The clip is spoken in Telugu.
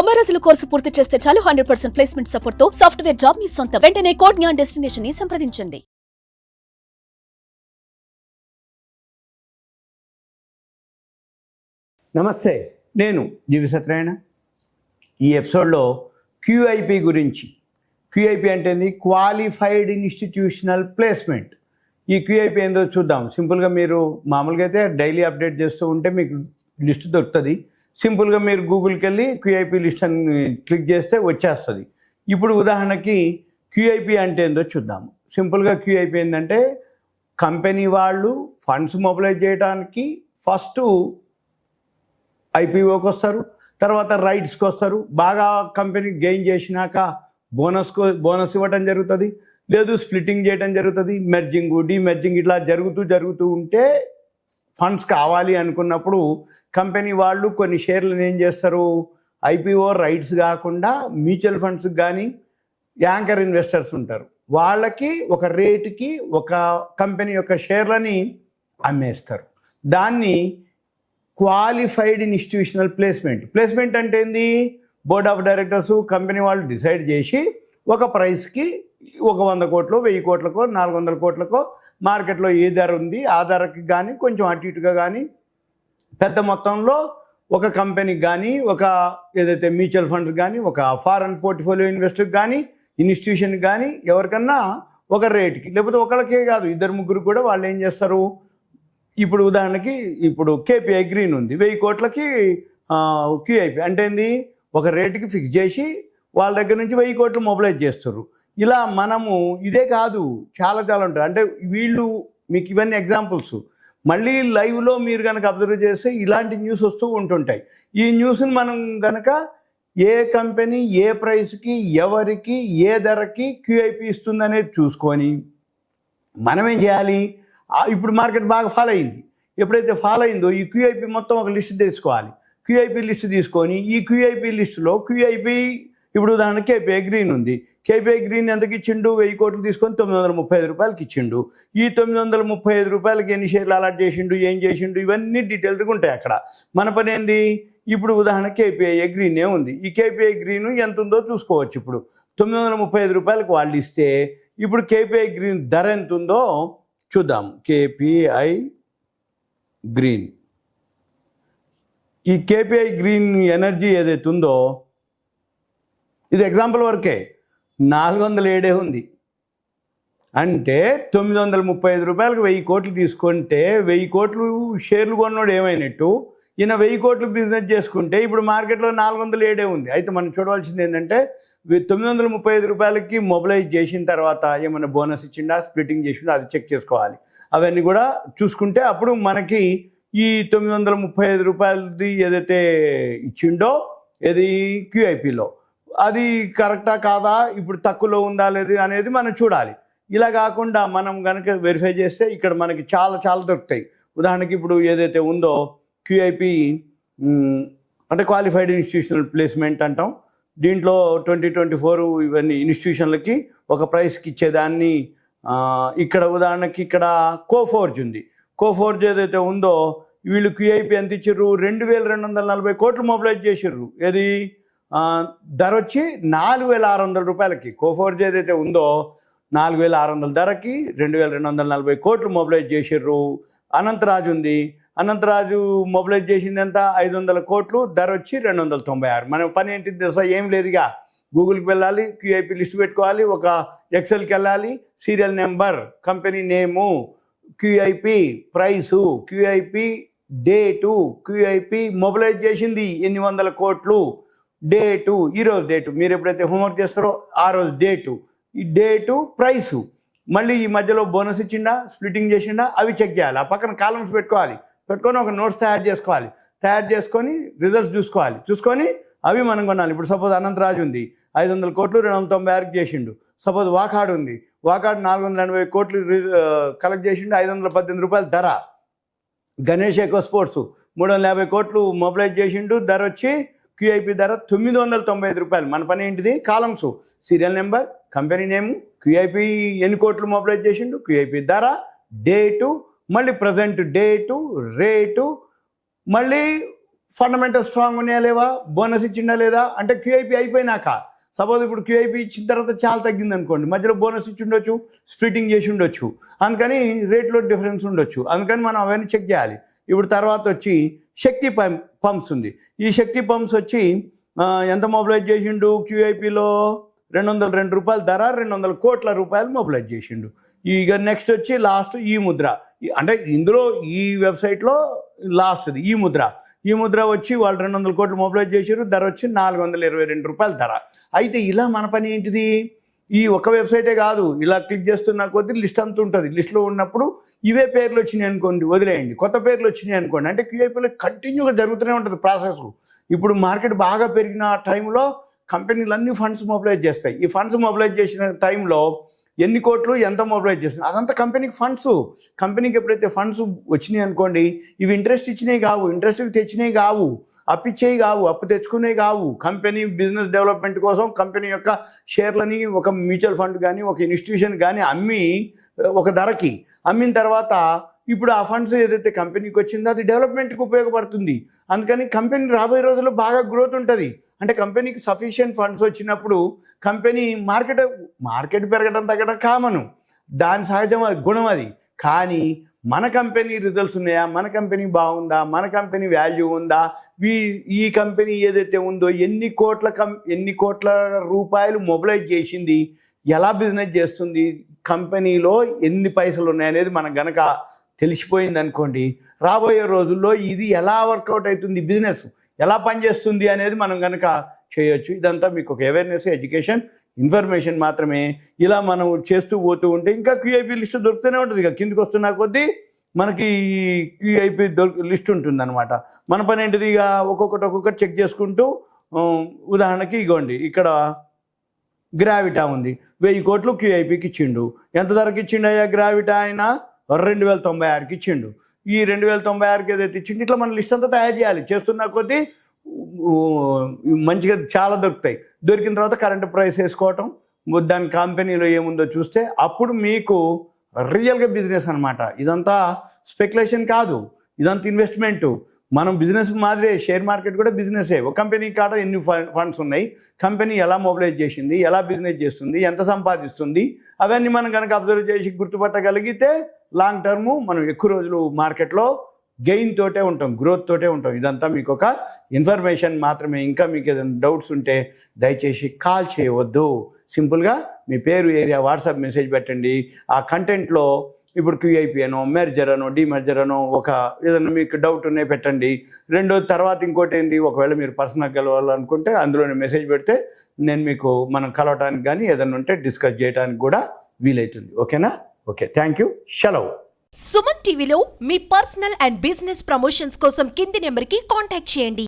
90 రోజుల కోర్సు పూర్తి చేస్తే చాలు 100% ప్లేస్మెంట్ సపోర్ట్ తో సాఫ్ట్వేర్ జాబ్ మీ సొంతం. వెంటనే కోడ్ జ్ఞాన్ డెస్టినేషన్ ని సంప్రదించండి. నమస్తే, నేను జీవి సత్యనారాయణ. ఈ ఎపిసోడ్లో క్యూఐపి గురించి. క్యూఐపి అంటే క్వాలిఫైడ్ ఇన్స్టిట్యూషనల్ ప్లేస్మెంట్. ఈ క్యూఐపి ఏందో చూద్దాం. సింపుల్గా మీరు మామూలుగా అయితే డైలీ అప్డేట్ చేస్తూ ఉంటే మీకు లిస్ట్ దొరుకుతుంది. సింపుల్గా మీరు గూగుల్కి వెళ్ళి క్యూఐపి లిస్ట్ అని క్లిక్ చేస్తే వచ్చేస్తుంది. ఇప్పుడు ఉదాహరణకి క్యూఐపి అంటే ఏందో చూద్దాము. సింపుల్గా క్యూఐపి ఏంటంటే కంపెనీ వాళ్ళు ఫండ్స్ మొబిలైజ్ చేయడానికి ఫస్ట్ ఐపీఓకి వస్తారు, తర్వాత రైట్స్కి వస్తారు. బాగా కంపెనీ గెయిన్ చేసినాక బోనస్ ఇవ్వటం జరుగుతుంది, లేదు స్ప్లిట్టింగ్ చేయడం జరుగుతుంది, మెర్జింగ్ డీమెర్జింగ్ ఇట్లా జరుగుతూ ఉంటే ఫండ్స్ కావాలి అనుకున్నప్పుడు కంపెనీ వాళ్ళు కొన్ని షేర్లను ఏం చేస్తారు, ఐపీఓ రైట్స్ కాకుండా మ్యూచువల్ ఫండ్స్కి కానీ యాంకర్ ఇన్వెస్టర్స్ ఉంటారు, వాళ్ళకి ఒక రేటుకి ఒక కంపెనీ యొక్క షేర్లని అమ్మేస్తారు. దాన్ని క్వాలిఫైడ్ ఇన్స్టిట్యూషనల్ ప్లేస్మెంట్ అంటే ఏంది, బోర్డ్ ఆఫ్ డైరెక్టర్స్ కంపెనీ వాళ్ళు డిసైడ్ చేసి ఒక ప్రైస్కి ఒక 100 కోట్లు 1000 కోట్లకో 400 కోట్లకో మార్కెట్లో ఏ ధర ఉంది ఆ ధరకి కానీ కొంచెం అటు ఇటుగా కానీ పెద్ద మొత్తంలో ఒక కంపెనీకి కానీ ఒక ఏదైతే మ్యూచువల్ ఫండ్స్ కానీ ఒక ఫారెన్ పోర్ట్ఫోలియో ఇన్వెస్టర్కి కానీ ఇన్స్టిట్యూషన్కి కానీ ఎవరికన్నా ఒక రేటుకి, లేకపోతే ఒకళ్ళకే కాదు 2-3 కూడా వాళ్ళు ఏం చేస్తారు. ఇప్పుడు ఉదాహరణకి ఇప్పుడు కేపీఐ గ్రీన్ ఉంది, 1000 కోట్లకి క్యూఐపి అంటే ఏంది, ఒక రేటుకి ఫిక్స్ చేసి వాళ్ళ దగ్గర నుంచి 1000 కోట్లు మొబిలైజ్ చేస్తారు. ఇలా మనము ఇదే కాదు చాలా ఉంటాయి. అంటే వీళ్ళు మీకు ఇవన్నీ ఎగ్జాంపుల్స్. మళ్ళీ లైవ్లో మీరు కనుక అబ్జర్వ్ చేస్తే ఇలాంటి న్యూస్ వస్తూ ఉంటుంటాయి. ఈ న్యూస్ని మనం కనుక ఏ కంపెనీ ఏ ప్రైస్కి ఎవరికి ఏ ధరకి క్యూఐపి ఇస్తుంది అనేది చూసుకొని మనం ఏం చేయాలి. ఇప్పుడు మార్కెట్ బాగా ఫాలో అయింది. ఎప్పుడైతే ఫాలో అయిందో ఈ క్యూఐపి మొత్తం ఒక లిస్ట్ తీసుకోవాలి. క్యూఐపి లిస్ట్ తీసుకొని ఈ క్యూఐపి లిస్టులో క్యూఐపి ఇప్పుడు ఉదాహరణకి కేపీఐ గ్రీన్ ఉంది. కేపీఐ గ్రీన్ ఎంతకి ఇచ్చిండు, 1000 కోట్లు తీసుకొని 935 రూపాయలకి ఇచ్చిండు. ఈ 935 రూపాయలకి ఎన్ని షేర్లు అలాట్ చేసిండు, ఏం చేసిండు, ఇవన్నీ డీటెయిల్గా ఉంటాయి అక్కడ. మన పని ఏంది, ఇప్పుడు ఉదాహరణ కేపీఐ గ్రీనే ఉంది. ఈ కేపీఐ గ్రీన్ ఎంత ఉందో చూసుకోవచ్చు. ఇప్పుడు 935 రూపాయలకి వాళ్ళు ఇస్తే ఇప్పుడు కేపీఐ గ్రీన్ ధర ఎంత ఉందో చూద్దాం. కేపీఐ గ్రీన్, ఈ కేపీఐ గ్రీన్ ఎనర్జీ ఏదైతే ఉందో ఇది ఎగ్జాంపుల్ వరకే 407 ఉంది. అంటే 935 రూపాయలకు 1000 కోట్లు తీసుకుంటే 1000 కోట్లు షేర్లు కొన్నోడు ఏమైనట్టు, ఈయన 1000 కోట్లు బిజినెస్ చేసుకుంటే ఇప్పుడు మార్కెట్లో 407 ఉంది. అయితే మనం చూడవలసింది ఏంటంటే 935 రూపాయలకి మొబిలైజ్ చేసిన తర్వాత ఏమైనా బోనస్ ఇచ్చిండా, స్ప్లిట్టింగ్ చేసిండా, అది చెక్ చేసుకోవాలి. అవన్నీ కూడా చూసుకుంటే అప్పుడు మనకి ఈ 935 రూపాయలది ఏదైతే ఇచ్చిండో ఏది క్యూఐపిలో అది కరెక్టా కాదా, ఇప్పుడు తక్కువలో ఉందా లేదు అనేది మనం చూడాలి. ఇలా కాకుండా మనం కనుక వెరిఫై చేస్తే ఇక్కడ మనకి చాలా దొరుకుతాయి. ఉదాహరణకి ఇప్పుడు ఏదైతే ఉందో క్యూఐపి అంటే క్వాలిఫైడ్ ఇన్స్టిట్యూషనల్ ప్లేస్మెంట్ అంటాం. దీంట్లో 2024 ఇవన్నీ ఇన్స్టిట్యూషన్లకి ఒక ప్రైస్కి ఇచ్చేదాన్ని. ఇక్కడ ఉదాహరణకి ఇక్కడ కోఫోర్జ్ ఉంది. కోఫోర్జ్ ఏదైతే ఉందో వీళ్ళు క్యూఐపి ఎంత ఇచ్చారు, 2240 కోట్లు మొబిలైజ్ చేసారు. ఏది ధర వచ్చి 4600 రూపాయలకి. కోఫోర్జ్ ఏదైతే ఉందో 4600 ధరకి 2240 కోట్లు మొబిలైజ్ చేసారు. అనంతరాజు ఉంది. అనంతరాజు మొబిలైజ్ చేసింది ఎంత, 500 కోట్లు, ధర వచ్చి 296. మన పని ఏంటి తెలుసా, ఏం లేదుగా, గూగుల్కి వెళ్ళాలి, క్యూఐపి లిస్ట్ పెట్టుకోవాలి, ఒక ఎక్సెల్కి వెళ్ళాలి, serial number, company name, QIP price, QIP date, QIP mobilize చేసింది ఎన్ని వందల కోట్లు, డేటు, ఈరోజు డేటు, మీరు ఎప్పుడైతే హోంవర్క్ చేస్తారో ఆ రోజు డేటు, ఈ డేటు, ప్రైసు, మళ్ళీ ఈ మధ్యలో బోనస్ ఇచ్చిండా, స్ప్లిట్టింగ్ చేసిండా, అవి చెక్ చేయాలి. ఆ పక్కన కాలమ్స్ పెట్టుకొని ఒక నోట్స్ తయారు చేసుకొని రిజల్ట్స్ చూసుకొని అవి మనం కొనాలి. ఇప్పుడు సపోజ్ అనంతరాజు ఉంది, 500 కోట్లు 296కి చేసిండు. సపోజ్ వాకాడు ఉంది, వాకాడు 480 కోట్లు కలెక్ట్ చేసిండు, 518 రూపాయల ధర. గణేష్ ఎకో స్పోర్ట్స్ 350 కోట్లు మొబిలైజ్ చేసిండు, ధర వచ్చి క్యూఐపి ధర 995 రూపాయలు. మన పని ఏంటిది, columns, serial number, company name, QIP ఎన్ని కోట్లు మొబిలైజ్ చేసిండు, క్యూఐపి ధర, డేటు, మళ్ళీ ప్రజెంట్ డేటు, రేటు, మళ్ళీ ఫండమెంటల్ స్ట్రాంగ్ ఉన్నాయా లేవా, బోనస్ ఇచ్చిండా లేదా, అంటే క్యూఐపీ అయిపోయినాక సపోజ్ ఇప్పుడు క్యూఐపీ ఇచ్చిన తర్వాత చాలా తగ్గింది అనుకోండి, మధ్యలో బోనస్ ఇచ్చి ఉండొచ్చు, స్ప్లిటింగ్ చేసి ఉండొచ్చు, అందుకని రేట్లో డిఫరెన్స్ ఉండొచ్చు, అందుకని మనం అవన్నీ చెక్ చేయాలి. ఇప్పుడు తర్వాత వచ్చి శక్తి పంప్స్ ఉంది. ఈ శక్తి పంప్స్ వచ్చి ఎంత మొబిలైజ్ చేసిండు క్యూఐపీలో, 202 రూపాయల ధర, 200 కోట్ల రూపాయలు మొబిలైజ్ చేసిండు. ఇక నెక్స్ట్ వచ్చి లాస్ట్ ఈ ముద్ర, అంటే ఇందులో ఈ వెబ్సైట్లో లాస్ట్ది ఈ ముద్ర వచ్చి వాళ్ళు 200 కోట్లు మొబిలైజ్ చేశారు, ధర వచ్చి 422 రూపాయల ధర. అయితే ఇలా మన పని ఏంటిది, ఈ ఒక వెబ్సైటే కాదు, ఇలా క్లిక్ చేస్తున్న కొద్దీ లిస్ట్ అంతా ఉంటుంది. లిస్ట్లో ఉన్నప్పుడు ఇవే పేర్లు వచ్చినాయి అనుకోండి, వదిలేయండి. కొత్త పేర్లు వచ్చినాయి అనుకోండి, అంటే క్యూఐపీలో కంటిన్యూగా జరుగుతూనే ఉంటుంది ప్రాసెస్. ఇప్పుడు మార్కెట్ బాగా పెరిగిన టైంలో కంపెనీలు అన్ని ఫండ్స్ మొబిలైజ్ చేస్తాయి. ఈ ఫండ్స్ మొబిలైజ్ చేసిన టైంలో ఎన్ని కోట్లు ఎంత మొబిలైజ్ చేస్తుంది, అదంతా కంపెనీకి ఫండ్స్. కంపెనీకి ఎప్పుడైతే ఫండ్స్ వచ్చినాయి అనుకోండి, ఇవి ఇంట్రెస్ట్ ఇచ్చినవి కావు, ఇంట్రెస్ట్ తెచ్చినవి కావు, అప్పిచ్చేవి కావు, అప్పు తెచ్చుకునేవి కావు. కంపెనీ బిజినెస్ డెవలప్మెంట్ కోసం కంపెనీ యొక్క షేర్లని ఒక మ్యూచువల్ ఫండ్ కానీ ఒక ఇన్స్టిట్యూషన్ కానీ అమ్మి ఒక ధరకి అమ్మిన తర్వాత ఇప్పుడు ఆ ఫండ్స్ ఏదైతే కంపెనీకి వచ్చిందో అది డెవలప్మెంట్కి ఉపయోగపడుతుంది. అందుకని కంపెనీ రాబోయే రోజుల్లో బాగా గ్రోత్ ఉంటుంది. అంటే కంపెనీకి సఫిషియెంట్ ఫండ్స్ వచ్చినప్పుడు కంపెనీ మార్కెట్ పెరగడం తగ్గడం కామను, దాని సహజ గుణం అది. కానీ మన కంపెనీ రిజల్ట్స్ ఉన్నాయా, మన కంపెనీ బాగుందా, మన కంపెనీ వాల్యూ ఉందా, ఈ కంపెనీ ఏదైతే ఉందో ఎన్ని కోట్ల రూపాయలు మొబిలైజ్ చేసింది, ఎలా బిజినెస్ చేస్తుంది, కంపెనీలో ఎన్ని పైసలు ఉన్నాయనేది మనకు గనక తెలిసిపోయింది అనుకోండి, రాబోయే రోజుల్లో ఇది ఎలా వర్కౌట్ అవుతుంది, బిజినెస్ ఎలా పనిచేస్తుంది అనేది మనం కనుక చేయొచ్చు. ఇదంతా మీకు ఒక అవేర్నెస్, ఎడ్యుకేషన్, ఇన్ఫర్మేషన్ మాత్రమే. ఇలా మనం చేస్తూ పోతూ ఉంటే ఇంకా క్యూఐపీ లిస్ట్ దొరుకుతూనే ఉంటుంది. ఇక కిందికి వస్తున్న కొద్దీ మనకి క్యూఐపీ లిస్ట్ ఉంటుందన్నమాట. మన పని ఏంటిది, ఇక ఒక్కొక్కటి చెక్ చేసుకుంటూ, ఉదాహరణకి ఇగోండి ఇక్కడ గ్రావిటా ఉంది, 1000 కోట్లు క్యూఐపీకి ఇచ్చిండు. ఎంత ధరకి ఇచ్చిండు అయ్యా గ్రావిటా? ఆయన 2096కి ఇచ్చిండు. ఈ 2096కి ఏదైతే ఇచ్చిండు, ఇట్లా మన లిస్ట్ అంతా తయారు చేయాలి. చేస్తున్న కొద్దీ మంచిగా చాలా దొరుకుతాయి. దొరికిన తర్వాత కరెంట్ ప్రైస్ వేసుకోవటం, దాని కంపెనీలో ఏముందో చూస్తే అప్పుడు మీకు రియల్గా బిజినెస్ అనమాట. ఇదంతా స్పెక్యులేషన్ కాదు, ఇదంతా ఇన్వెస్ట్మెంటు. మనం బిజినెస్ మాదిరే, షేర్ మార్కెట్ కూడా బిజినెసే. ఒక కంపెనీ కాడ ఎన్ని ఫండ్స్ ఉన్నాయి, కంపెనీ ఎలా మొబిలైజ్ చేసింది, ఎలా బిజినెస్ చేస్తుంది, ఎంత సంపాదిస్తుంది, అవన్నీ మనం కనుక అబ్జర్వ్ చేసి గుర్తుపట్టగలిగితే లాంగ్ టర్ము మనం ఎక్కువ రోజులు మార్కెట్లో గెయిన్ తోటే ఉంటాం, గ్రోత్ తోటే ఉంటాం. ఇదంతా మీకు ఒక ఇన్ఫర్మేషన్ మాత్రమే. ఇంకా మీకు ఏదైనా డౌట్స్ ఉంటే దయచేసి కాల్ చేయవద్దు. సింపుల్గా మీ పేరు, ఏరియా, వాట్సాప్ మెసేజ్ పెట్టండి. ఆ కంటెంట్లో ఇప్పుడు క్యూఐపీ అనో, మెర్జర్ అనో, డిమెర్జర్ అనో, ఒక ఏదైనా మీకు డౌట్ ఉన్నాయి పెట్టండి. రెండోది తర్వాత ఇంకోటి ఏంటి, ఒకవేళ మీరు పర్సనల్ కలవాలనుకుంటే అందులోనే మెసేజ్ పెడితే నేను మీకు మనం కలవటానికి కానీ ఏదైనా ఉంటే డిస్కస్ చేయడానికి కూడా వీలవుతుంది. ఓకేనా? Okay, thank you. సెలవు. సుమన్ టీవీలో మీ పర్సనల్ అండ్ బిజినెస్ ప్రమోషన్స్ కోసం కింది నెంబర్కి కాంటాక్ట్ చేయండి.